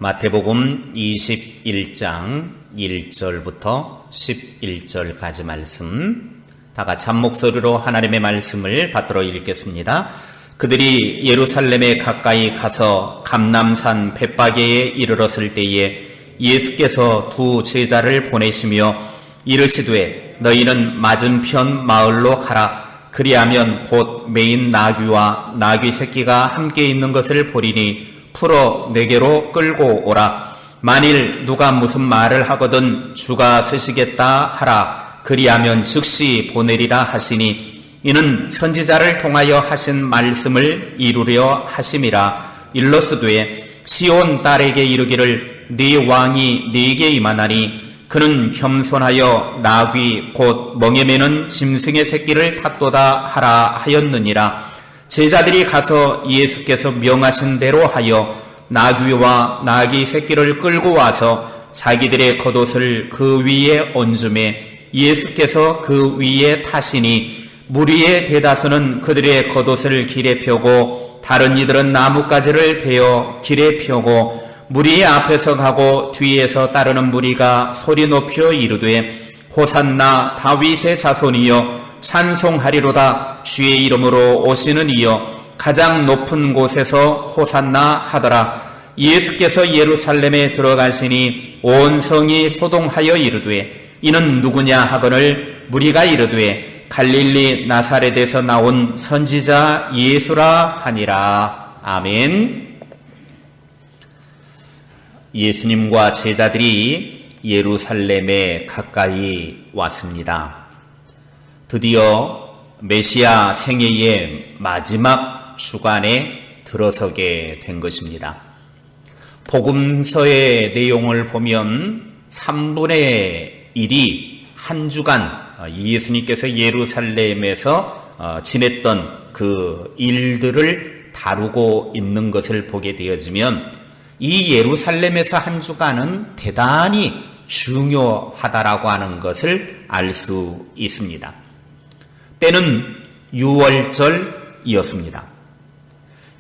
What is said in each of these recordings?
마태복음 21장 1절부터 11절까지 말씀, 다 같이 한 목소리로 하나님의 말씀을 받들어 읽겠습니다. 그들이 예루살렘에 가까이 가서 감람산 벳바게에 이르렀을 때에 예수께서 두 제자를 보내시며 이르시되 너희는 맞은편 마을로 가라. 그리하면 곧 매인 나귀와 나귀 새끼가 함께 있는 것을 보리니 풀어 내게로 끌고 오라. 만일 누가 무슨 말을 하거든 주가 쓰시겠다 하라. 그리하면 즉시 보내리라 하시니 이는 선지자를 통하여 하신 말씀을 이루려 하심이라. 일러스되 시온 딸에게 이르기를 네 왕이 네게 임하나니 그는 겸손하여 나귀 곧 멍에 매는 짐승의 새끼를 탔도다 하라 하였느니라. 제자들이 가서 예수께서 명하신 대로 하여 나귀와 나귀 새끼를 끌고 와서 자기들의 겉옷을 그 위에 얹음에 예수께서 그 위에 타시니 무리의 대다수는 그들의 겉옷을 길에 펴고 다른 이들은 나뭇가지를 베어 길에 펴고 무리의 앞에서 가고 뒤에서 따르는 무리가 소리 높여 이르되 호산나 다윗의 자손이여 찬송하리로다. 주의 이름으로 오시는 이여 가장 높은 곳에서 호산나 하더라. 예수께서 예루살렘에 들어가시니 온 성이 소동하여 이르되 이는 누구냐 하거늘 무리가 이르되 갈릴리 나사렛에서 나온 선지자 예수라 하니라. 아멘. 예수님과 제자들이 예루살렘에 가까이 왔습니다. 드디어 메시아 생애의 마지막 주간에 들어서게 된 것입니다. 복음서의 내용을 보면 3분의 1이 한 주간 예수님께서 예루살렘에서 지냈던 그 일들을 다루고 있는 것을 보게 되어지면 이 예루살렘에서 한 주간은 대단히 중요하다라고 하는 것을 알 수 있습니다. 때는 유월절이었습니다.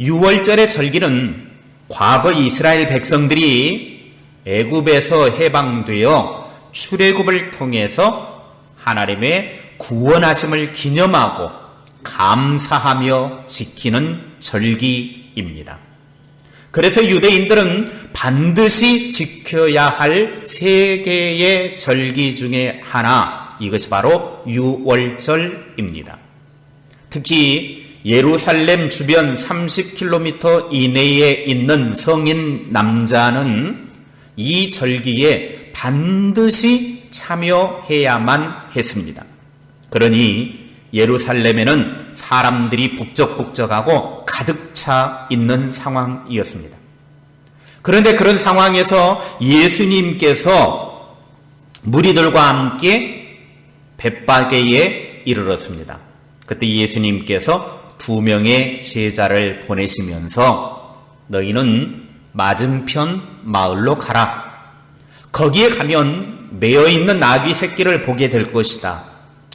유월절의 절기는 과거 이스라엘 백성들이 애굽에서 해방되어 출애굽을 통해서 하나님의 구원하심을 기념하고 감사하며 지키는 절기입니다. 그래서 유대인들은 반드시 지켜야 할 세 개의 절기 중에 하나, 이것이 바로 유월절입니다. 특히 예루살렘 주변 30km 이내에 있는 성인 남자는 이 절기에 반드시 참여해야만 했습니다. 그러니 예루살렘에는 사람들이 북적북적하고 가득 차 있는 상황이었습니다. 그런데 그런 상황에서 예수님께서 무리들과 함께 벳바게에 이르렀습니다. 그때 예수님께서 2명의 제자를 보내시면서 너희는 맞은편 마을로 가라. 거기에 가면 매어있는 나귀 새끼를 보게 될 것이다.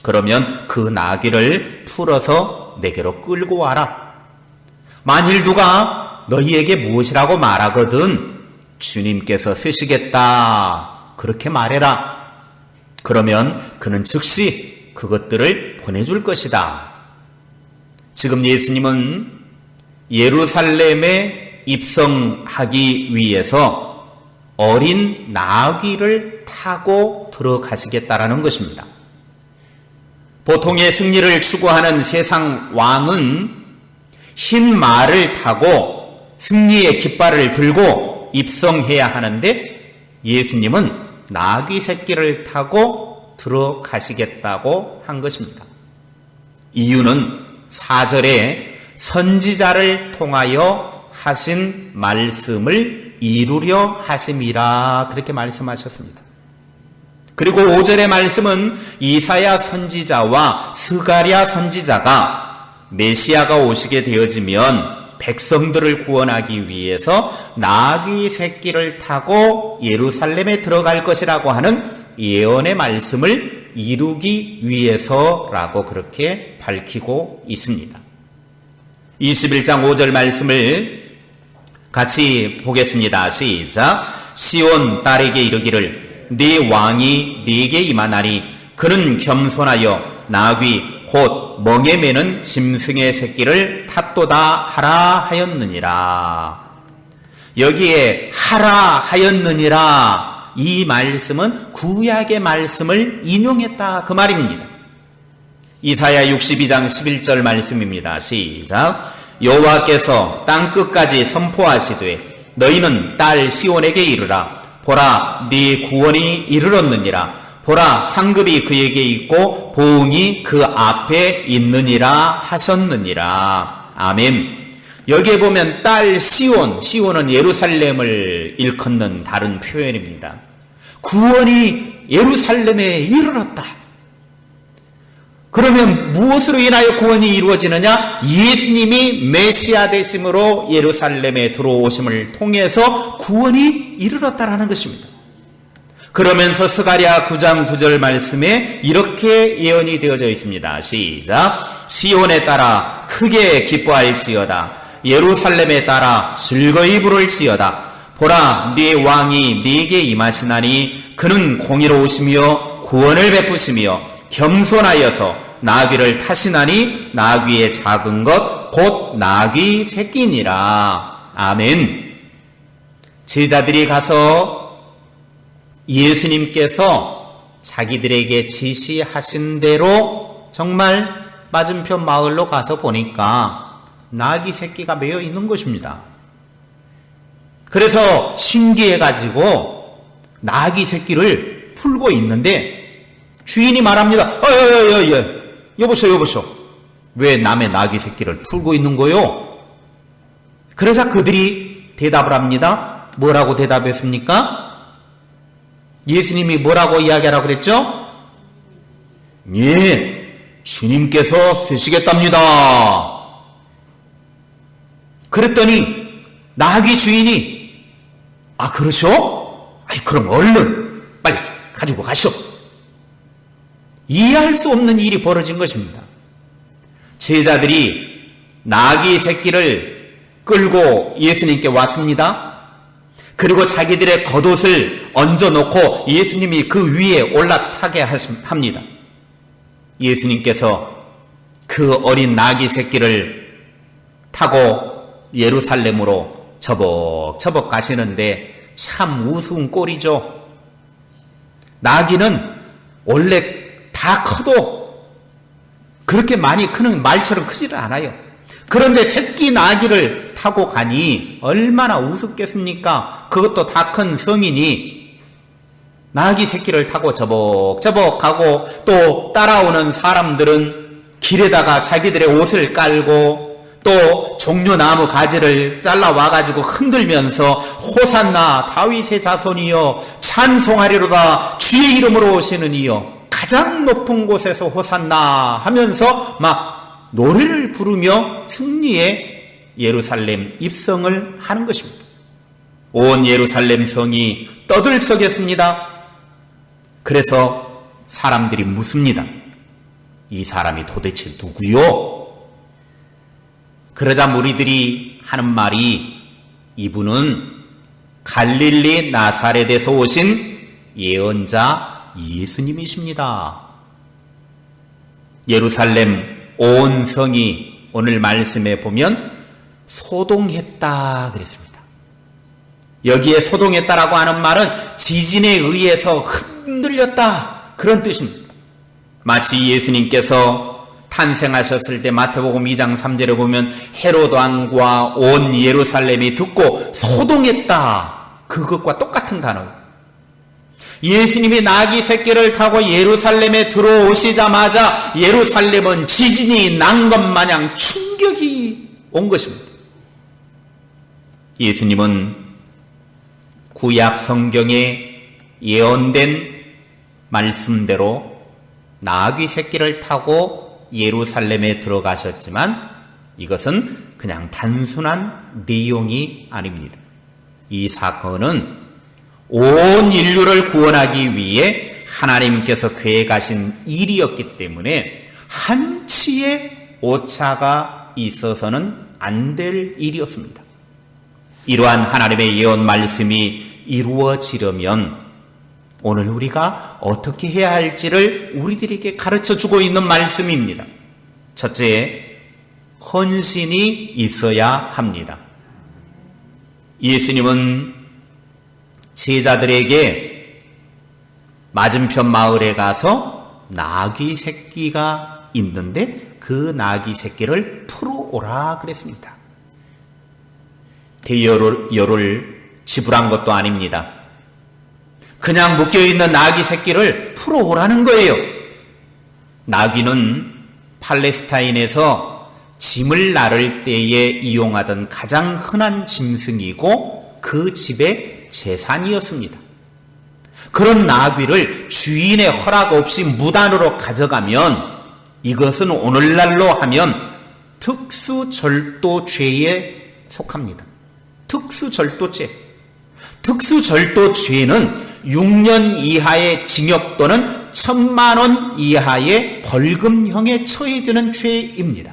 그러면 그 나귀를 풀어서 내게로 끌고 와라. 만일 누가 너희에게 무엇이라고 말하거든 주님께서 쓰시겠다 그렇게 말해라. 그러면 그는 즉시 그것들을 보내줄 것이다. 지금 예수님은 예루살렘에 입성하기 위해서 어린 나귀를 타고 들어가시겠다라는 것입니다. 보통의 승리를 추구하는 세상 왕은 흰 말을 타고 승리의 깃발을 들고 입성해야 하는데 예수님은 나귀 새끼를 타고 들어가시겠다고 한 것입니다. 이유는 4절에 선지자를 통하여 하신 말씀을 이루려 하심이라 그렇게 말씀하셨습니다. 그리고 5절의 말씀은 이사야 선지자와 스가랴 선지자가 메시아가 오시게 되어지면 백성들을 구원하기 위해서 나귀 새끼를 타고 예루살렘에 들어갈 것이라고 하는 예언의 말씀을 이루기 위해서라고 그렇게 밝히고 있습니다. 21장 5절 말씀을 같이 보겠습니다. 시작. 시온 딸에게 이르기를 네 왕이 네게 임하나니 그는 겸손하여 나귀 곧 멍에 매는 짐승의 새끼를 탔도다 하라 하였느니라. 여기에 하라 하였느니라 이 말씀은 구약의 말씀을 인용했다 그 말입니다. 이사야 62장 11절 말씀입니다. 시작. 여호와께서 땅끝까지 선포하시되 너희는 딸 시온에게 이르라. 보라 네 구원이 이르렀느니라. 보라 상급이 그에게 있고 보응이 그 앞에 있느니라 하셨느니라. 아멘. 여기에 보면 딸 시온, 시온은 예루살렘을 일컫는 다른 표현입니다. 구원이 예루살렘에 이르렀다. 그러면 무엇으로 인하여 구원이 이루어지느냐? 예수님이 메시아 되심으로 예루살렘에 들어오심을 통해서 구원이 이르렀다라는 것입니다. 그러면서 스가랴 9장 9절 말씀에 이렇게 예언이 되어져 있습니다. 시작. 시온에 따라 크게 기뻐할지어다. 예루살렘에 따라 즐거이 부를지어다. 보라 네 왕이 네게 임하시나니 그는 공의로우시며 구원을 베푸시며 겸손하여서 나귀를 타시나니 나귀의 작은 것 곧 나귀 새끼니라. 아멘. 제자들이 가서 예수님께서 자기들에게 지시하신 대로 정말 맞은편 마을로 가서 보니까 나귀 새끼가 매여 있는 것입니다. 그래서 신기해가지고 나귀 새끼를 풀고 있는데 주인이 말합니다. 여보쇼. 왜 남의 나귀 새끼를 풀고 있는 거요? 그래서 그들이 대답을 합니다. 뭐라고 대답했습니까? 예수님이 뭐라고 이야기하라고 그랬죠? 예, 주님께서 쓰시겠답니다. 그랬더니 나귀 주인이 그러셔? 그럼 얼른 빨리 가지고 가시오. 이해할 수 없는 일이 벌어진 것입니다. 제자들이 나귀 새끼를 끌고 예수님께 왔습니다. 그리고 자기들의 겉옷을 얹어놓고 예수님이 그 위에 올라타게 합니다. 예수님께서 그 어린 나귀 새끼를 타고 예루살렘으로 저벅저벅 가시는데 참 우스운 꼴이죠. 나귀는 원래 다 커도 그렇게 많이 크는 말처럼 크지를 않아요. 그런데 새끼 나귀를 타고 가니 얼마나 우습겠습니까? 그것도 다 큰 성인이 나귀 새끼를 타고 저벅저벅 가고 또 따라오는 사람들은 길에다가 자기들의 옷을 깔고 또 종려나무 가지를 잘라와가지고 흔들면서 호산나 다윗의 자손이여 찬송하리로다 주의 이름으로 오시는 이여 가장 높은 곳에서 호산나 하면서 막 노래를 부르며 승리의 예루살렘 입성을 하는 것입니다. 온 예루살렘 성이 떠들썩였습니다. 그래서 사람들이 묻습니다. 이 사람이 도대체 누구요? 그러자 무리들이 하는 말이 이분은 갈릴리 나사렛에서 오신 예언자 예수님이십니다. 예루살렘 온 성이 오늘 말씀에 보면 소동했다 그랬습니다. 여기에 소동했다라고 하는 말은 지진에 의해서 흔들렸다 그런 뜻입니다. 마치 예수님께서 탄생하셨을 때 마태복음 2장 3절에 보면 헤롯 왕과 온 예루살렘이 듣고 소동했다 그것과 똑같은 단어예요. 예수님이 나귀 새끼를 타고 예루살렘에 들어오시자마자 예루살렘은 지진이 난 것 마냥 충격이 온 것입니다. 예수님은 구약 성경에 예언된 말씀대로 나귀 새끼를 타고 예루살렘에 들어가셨지만 이것은 그냥 단순한 내용이 아닙니다. 이 사건은 온 인류를 구원하기 위해 하나님께서 계획하신 일이었기 때문에 한치의 오차가 있어서는 안 될 일이었습니다. 이러한 하나님의 예언 말씀이 이루어지려면 오늘 우리가 어떻게 해야 할지를 우리들에게 가르쳐주고 있는 말씀입니다. 첫째, 헌신이 있어야 합니다. 예수님은 제자들에게 맞은편 마을에 가서 나귀 새끼가 있는데 그 나귀 새끼를 풀어오라 그랬습니다. 대여를 지불한 것도 아닙니다. 그냥 묶여있는 나귀 새끼를 풀어오라는 거예요. 나귀는 팔레스타인에서 짐을 나를 때에 이용하던 가장 흔한 짐승이고 그 집의 재산이었습니다. 그런 나귀를 주인의 허락 없이 무단으로 가져가면 이것은 오늘날로 하면 특수절도죄에 속합니다. 특수절도죄. 특수절도죄는 6년 이하의 징역 또는 1,000만 원 이하의 벌금형에 처해지는 죄입니다.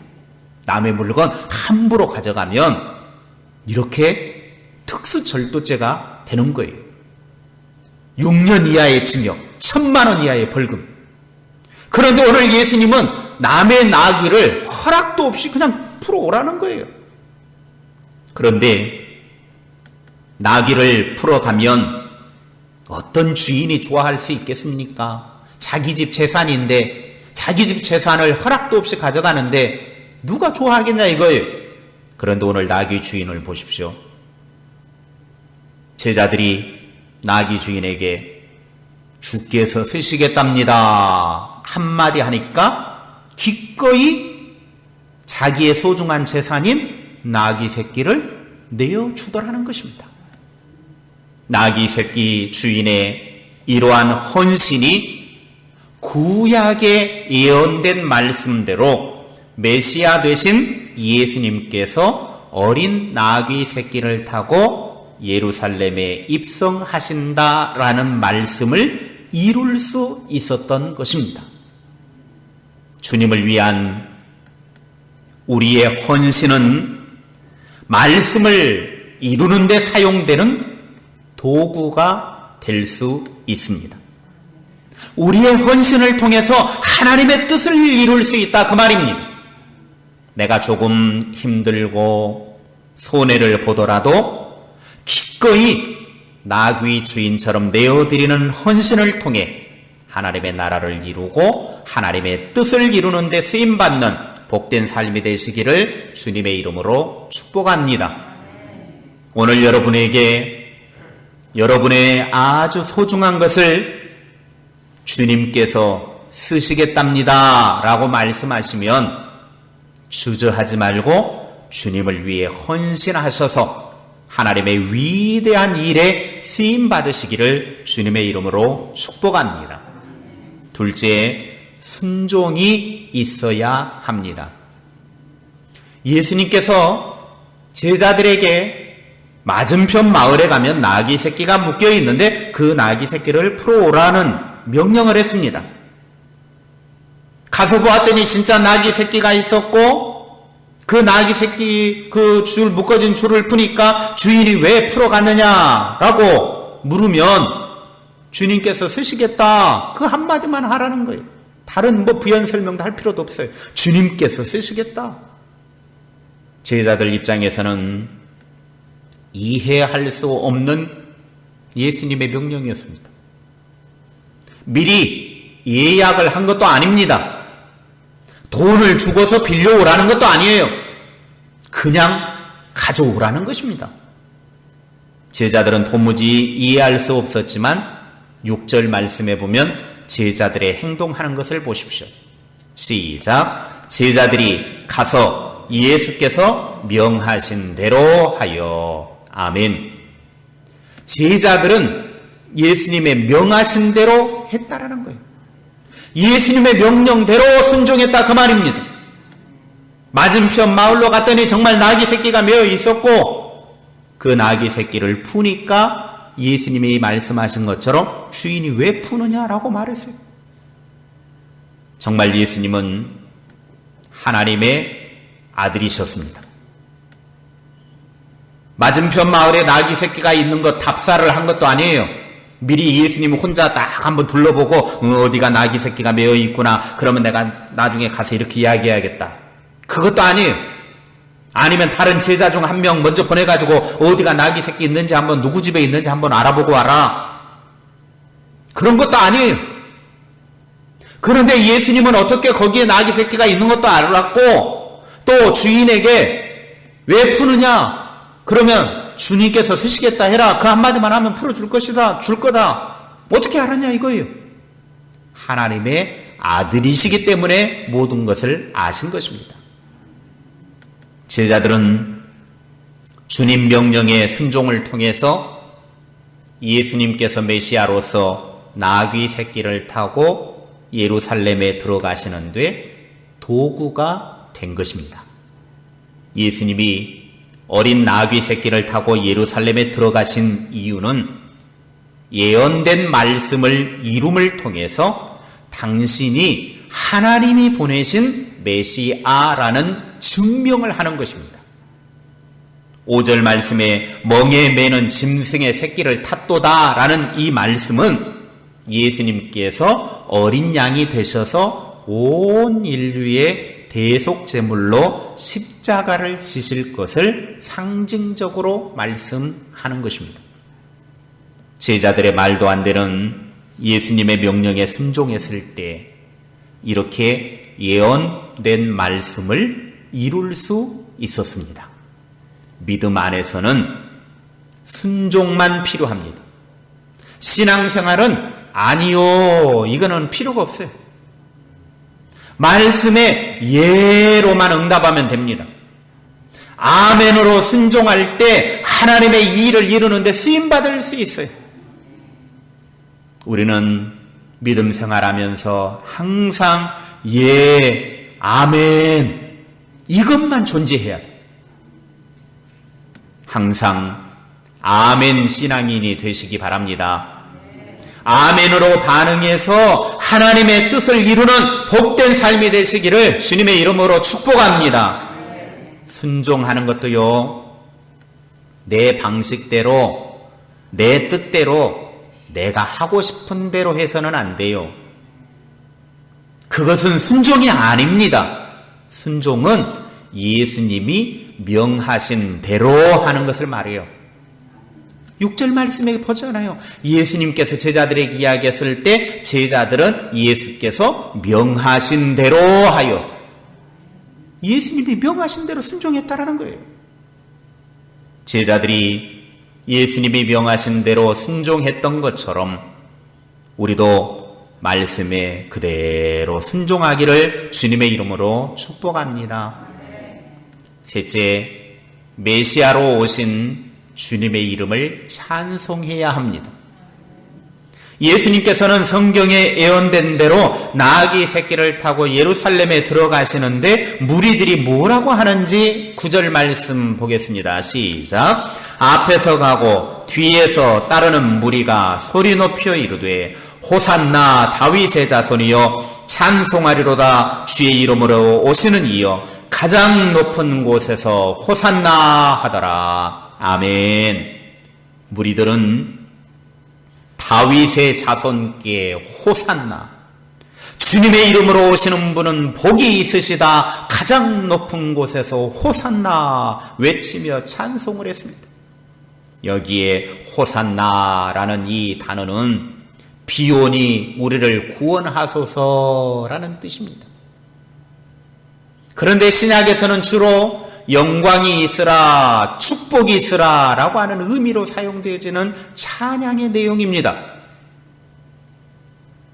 남의 물건 함부로 가져가면 이렇게 특수절도죄가 되는 거예요. 6년 이하의 징역, 1,000만 원 이하의 벌금. 그런데 오늘 예수님은 남의 나귀를 허락도 없이 그냥 풀어오라는 거예요. 그런데 나귀를 풀어가면 어떤 주인이 좋아할 수 있겠습니까? 자기 집 재산인데 자기 집 재산을 허락도 없이 가져가는데 누가 좋아하겠냐 이거예요. 그런데 오늘 나귀 주인을 보십시오. 제자들이 나귀 주인에게 주께서 쓰시겠답니다 한마디 하니까 기꺼이 자기의 소중한 재산인 나귀 새끼를 내어주더라는 것입니다. 나귀 새끼 주인의 이러한 헌신이 구약에 예언된 말씀대로 메시아 되신 예수님께서 어린 나귀 새끼를 타고 예루살렘에 입성하신다라는 말씀을 이룰 수 있었던 것입니다. 주님을 위한 우리의 헌신은 말씀을 이루는 데 사용되는 도구가 될 수 있습니다. 우리의 헌신을 통해서 하나님의 뜻을 이룰 수 있다 그 말입니다. 내가 조금 힘들고 손해를 보더라도 기꺼이 나귀 주인처럼 내어드리는 헌신을 통해 하나님의 나라를 이루고 하나님의 뜻을 이루는 데 쓰임받는 복된 삶이 되시기를 주님의 이름으로 축복합니다. 오늘 여러분에게 여러분의 아주 소중한 것을 주님께서 쓰시겠답니다 라고 말씀하시면 주저하지 말고 주님을 위해 헌신하셔서 하나님의 위대한 일에 쓰임받으시기를 주님의 이름으로 축복합니다. 둘째, 순종이 있어야 합니다. 예수님께서 제자들에게 맞은편 마을에 가면 나귀 새끼가 묶여 있는데 그 나귀 새끼를 풀어오라는 명령을 했습니다. 가서 보았더니 진짜 나귀 새끼가 있었고 그 나귀 새끼 그 줄 묶어진 줄을 푸니까 주인이 왜 풀어갔느냐라고 물으면 주님께서 쓰시겠다 그 한마디만 하라는 거예요. 다른 부연 설명도 할 필요도 없어요. 주님께서 쓰시겠다. 제자들 입장에서는 이해할 수 없는 예수님의 명령이었습니다. 미리 예약을 한 것도 아닙니다. 돈을 주고서 빌려오라는 것도 아니에요. 그냥 가져오라는 것입니다. 제자들은 도무지 이해할 수 없었지만 6절 말씀에 보면 제자들의 행동하는 것을 보십시오. 시작. 제자들이 가서 예수께서 명하신 대로 하여. 아멘. 제자들은 예수님의 명하신 대로 했다라는 거예요. 예수님의 명령대로 순종했다 그 말입니다. 맞은편 마을로 갔더니 정말 나귀 새끼가 메어 있었고 그 나귀 새끼를 푸니까 예수님이 말씀하신 것처럼 주인이 왜 푸느냐라고 말했어요. 정말 예수님은 하나님의 아들이셨습니다. 맞은편 마을에 나귀 새끼가 있는 것 답사를 한 것도 아니에요. 미리 예수님 혼자 딱 한번 둘러보고 어디가 나귀 새끼가 매여 있구나. 그러면 내가 나중에 가서 이렇게 이야기해야겠다. 그것도 아니에요. 아니면 다른 제자 중 한 명 먼저 보내가지고 어디가 나귀 새끼 있는지 한번 누구 집에 있는지 한번 알아보고 와라. 그런 것도 아니에요. 그런데 예수님은 어떻게 거기에 나귀 새끼가 있는 것도 알았고 또 주인에게 왜 푸느냐? 그러면 주님께서 쓰시겠다 해라. 그 한마디만 하면 풀어줄 것이다. 줄 거다. 어떻게 알았냐 이거예요. 하나님의 아들이시기 때문에 모든 것을 아신 것입니다. 제자들은 주님 명령의 순종을 통해서 예수님께서 메시아로서 나귀 새끼를 타고 예루살렘에 들어가시는데 도구가 된 것입니다. 예수님이 어린 나귀 새끼를 타고 예루살렘에 들어가신 이유는 예언된 말씀을 이룸을 통해서 당신이 하나님이 보내신 메시아라는 증명을 하는 것입니다. 5절 말씀에 멍에 매는 짐승의 새끼를 탔도다라는 이 말씀은 예수님께서 어린 양이 되셔서 온 인류의 대속제물로 십자가를 지실 것을 상징적으로 말씀하는 것입니다. 제자들의 말도 안 되는 예수님의 명령에 순종했을 때 이렇게 예언된 말씀을 이룰 수 있었습니다. 믿음 안에서는 순종만 필요합니다. 신앙생활은 아니요, 이거는 필요가 없어요. 말씀에 예로만 응답하면 됩니다. 아멘으로 순종할 때 하나님의 일을 이루는데 쓰임받을 수 있어요. 우리는 믿음 생활하면서 항상 예, 아멘 이것만 존재해야 돼. 항상 아멘 신앙인이 되시기 바랍니다. 아멘으로 반응해서 하나님의 뜻을 이루는 복된 삶이 되시기를 주님의 이름으로 축복합니다. 순종하는 것도요, 내 방식대로, 내 뜻대로, 내가 하고 싶은 대로 해서는 안 돼요. 그것은 순종이 아닙니다. 순종은 예수님이 명하신 대로 하는 것을 말해요. 6절 말씀에 보잖아요. 예수님께서 제자들에게 이야기했을 때 제자들은 예수께서 명하신 대로 하여, 예수님이 명하신 대로 순종했다라는 거예요. 제자들이 예수님이 명하신 대로 순종했던 것처럼 우리도 말씀에 그대로 순종하기를 주님의 이름으로 축복합니다. 셋째, 메시아로 오신 주님의 이름을 찬송해야 합니다. 예수님께서는 성경에 예언된 대로 나귀 새끼를 타고 예루살렘에 들어가시는데 무리들이 뭐라고 하는지 9절 말씀 보겠습니다. 시작. 앞에서 가고 뒤에서 따르는 무리가 소리 높여 이르되 호산나 다윗의 자손이여 찬송하리로다 주의 이름으로 오시는 이여 가장 높은 곳에서 호산나 하더라. 아멘. 무리들은 다윗의 자손께 호산나, 주님의 이름으로 오시는 분은 복이 있으시다, 가장 높은 곳에서 호산나 외치며 찬송을 했습니다. 여기에 호산나라는 이 단어는 비온이 우리를 구원하소서라는 뜻입니다. 그런데 신약에서는 주로 영광이 있으라, 축복이 있으라 라고 하는 의미로 사용되어지는 찬양의 내용입니다.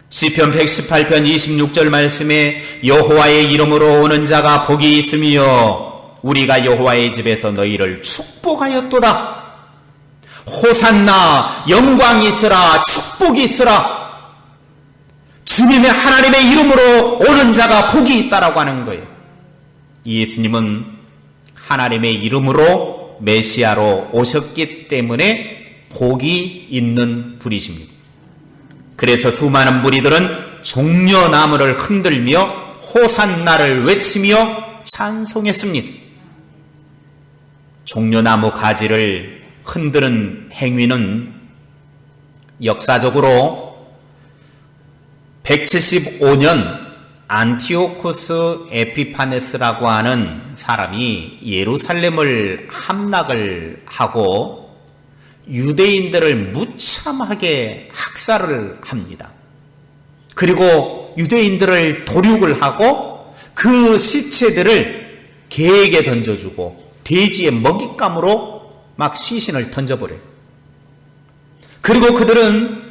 시편 118편 26절 말씀에 여호와의 이름으로 오는 자가 복이 있으며 우리가 여호와의 집에서 너희를 축복하였도다. 호산나, 영광이 있으라, 축복이 있으라. 주님의 하나님의 이름으로 오는 자가 복이 있다라고 하는 거예요. 예수님은 하나님의 이름으로 메시아로 오셨기 때문에 복이 있는 분이십니다. 그래서 수많은 무리들은 종려나무를 흔들며 호산나를 외치며 찬송했습니다. 종려나무 가지를 흔드는 행위는 역사적으로 175년 안티오코스 에피파네스라고 하는 사람이 예루살렘을 함락을 하고 유대인들을 무참하게 학살을 합니다. 그리고 유대인들을 도륙을 하고 그 시체들을 개에게 던져주고 돼지의 먹잇감으로 막 시신을 던져버려요. 그리고 그들은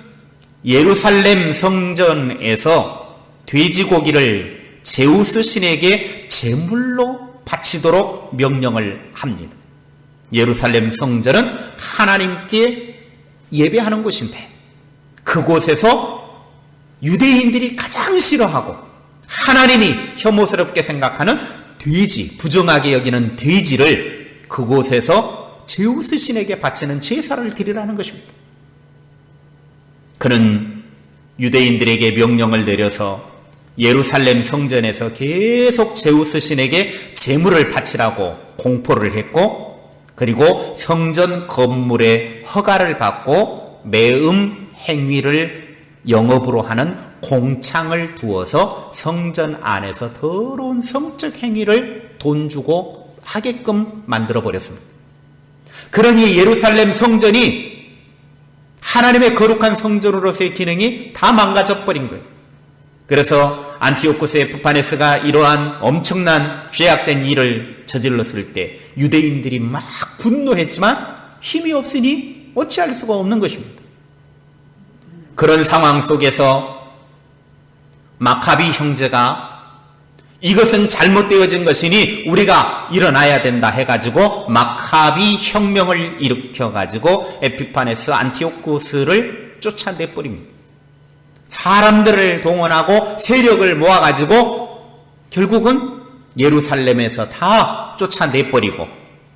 예루살렘 성전에서 돼지고기를 제우스 신에게 제물로 바치도록 명령을 합니다. 예루살렘 성전은 하나님께 예배하는 곳인데 그곳에서 유대인들이 가장 싫어하고 하나님이 혐오스럽게 생각하는 돼지, 부정하게 여기는 돼지를 그곳에서 제우스 신에게 바치는 제사를 드리라는 것입니다. 그는 유대인들에게 명령을 내려서 예루살렘 성전에서 계속 제우스 신에게 제물을 바치라고 공포를 했고, 그리고 성전 건물에 허가를 받고 매음 행위를 영업으로 하는 공창을 두어서 성전 안에서 더러운 성적 행위를 돈 주고 하게끔 만들어 버렸습니다. 그러니 예루살렘 성전이 하나님의 거룩한 성전으로서의 기능이 다 망가져 버린 거예요. 그래서 안티오코스 에피파네스가 이러한 엄청난 죄악된 일을 저질렀을 때 유대인들이 막 분노했지만 힘이 없으니 어찌할 수가 없는 것입니다. 그런 상황 속에서 마카비 형제가 이것은 잘못되어진 것이니 우리가 일어나야 된다 해가지고 마카비 혁명을 일으켜가지고 에피파네스 안티오코스를 쫓아내버립니다. 사람들을 동원하고 세력을 모아가지고 결국은 예루살렘에서 다 쫓아내버리고,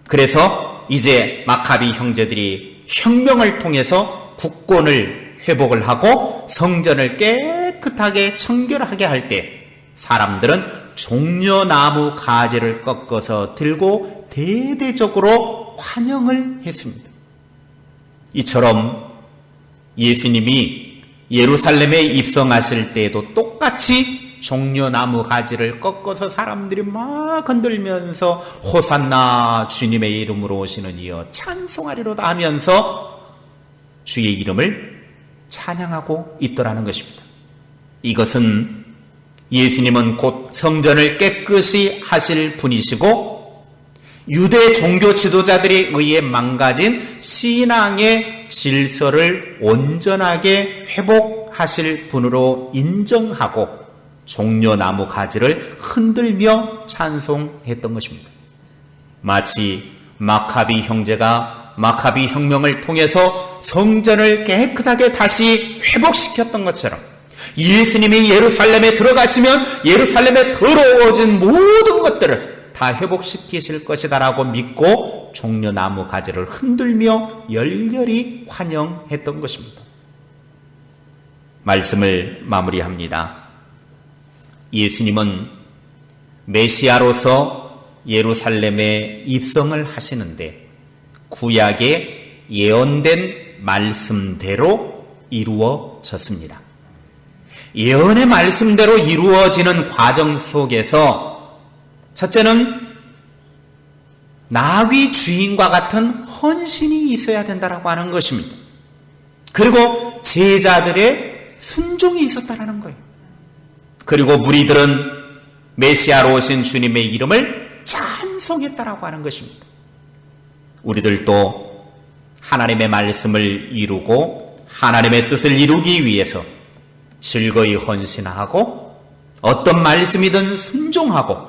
그래서 이제 마카비 형제들이 혁명을 통해서 국권을 회복을 하고 성전을 깨끗하게 청결하게 할 때 사람들은 종려나무 가지를 꺾어서 들고 대대적으로 환영을 했습니다. 이처럼 예수님이 예루살렘에 입성하실 때에도 똑같이 종려나무 가지를 꺾어서 사람들이 막 흔들면서 호산나 주님의 이름으로 오시는 이여 찬송하리로다 하면서 주의 이름을 찬양하고 있더라는 것입니다. 이것은 예수님은 곧 성전을 깨끗이 하실 분이시고 유대 종교 지도자들에 의해 망가진 신앙의 질서를 온전하게 회복하실 분으로 인정하고 종려나무 가지를 흔들며 찬송했던 것입니다. 마치 마카비 형제가 마카비 혁명을 통해서 성전을 깨끗하게 다시 회복시켰던 것처럼 예수님이 예루살렘에 들어가시면 예루살렘에 더러워진 모든 것들을 다 회복시키실 것이다라고 믿고 종려나무 가지를 흔들며 열렬히 환영했던 것입니다. 말씀을 마무리합니다. 예수님은 메시아로서 예루살렘에 입성을 하시는데 구약에 예언된 말씀대로 이루어졌습니다. 예언의 말씀대로 이루어지는 과정 속에서 첫째는 나귀 주인과 같은 헌신이 있어야 된다라고 하는 것입니다. 그리고 제자들의 순종이 있었다라는 거예요. 그리고 무리들은 메시아로 오신 주님의 이름을 찬송했다라고 하는 것입니다. 우리들도 하나님의 말씀을 이루고 하나님의 뜻을 이루기 위해서 즐거이 헌신하고 어떤 말씀이든 순종하고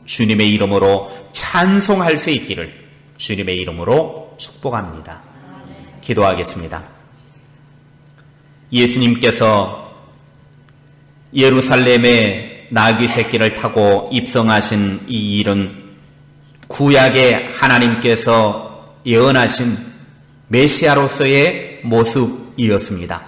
주님의 이름으로 찬송할 수 있기를 주님의 이름으로 축복합니다. 기도하겠습니다. 예수님께서 예루살렘에 나귀 새끼를 타고 입성하신 이 일은 구약의 하나님께서 예언하신 메시아로서의 모습이었습니다.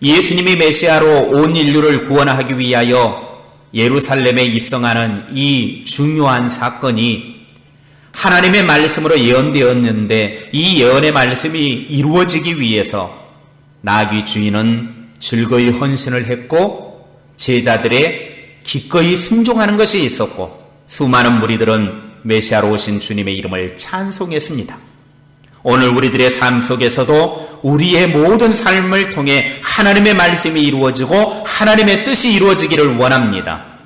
예수님이 메시아로 온 인류를 구원하기 위하여 예루살렘에 입성하는 이 중요한 사건이 하나님의 말씀으로 예언되었는데 이 예언의 말씀이 이루어지기 위해서 나귀 주인은 즐거이 헌신을 했고 제자들의 기꺼이 순종하는 것이 있었고 수많은 무리들은 메시아로 오신 주님의 이름을 찬송했습니다. 오늘 우리들의 삶 속에서도 우리의 모든 삶을 통해 하나님의 말씀이 이루어지고 하나님의 뜻이 이루어지기를 원합니다.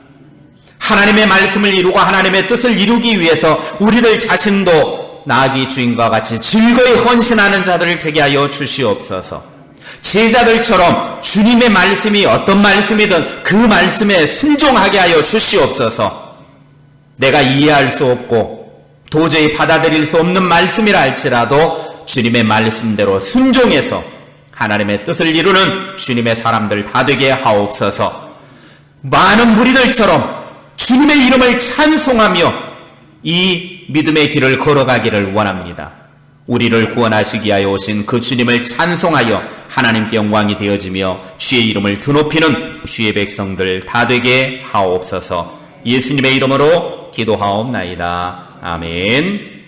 하나님의 말씀을 이루고 하나님의 뜻을 이루기 위해서 우리들 자신도 나귀 주인과 같이 즐거이 헌신하는 자들을 되게 하여 주시옵소서. 제자들처럼 주님의 말씀이 어떤 말씀이든 그 말씀에 순종하게 하여 주시옵소서. 내가 이해할 수 없고 도저히 받아들일 수 없는 말씀이라 할지라도 주님의 말씀대로 순종해서 하나님의 뜻을 이루는 주님의 사람들 다 되게 하옵소서. 많은 무리들처럼 주님의 이름을 찬송하며 이 믿음의 길을 걸어가기를 원합니다. 우리를 구원하시기 위하여 오신 그 주님을 찬송하여 하나님께 영광이 되어지며 주의 이름을 드높이는 주의 백성들 다 되게 하옵소서. 예수님의 이름으로 기도하옵나이다. 아멘.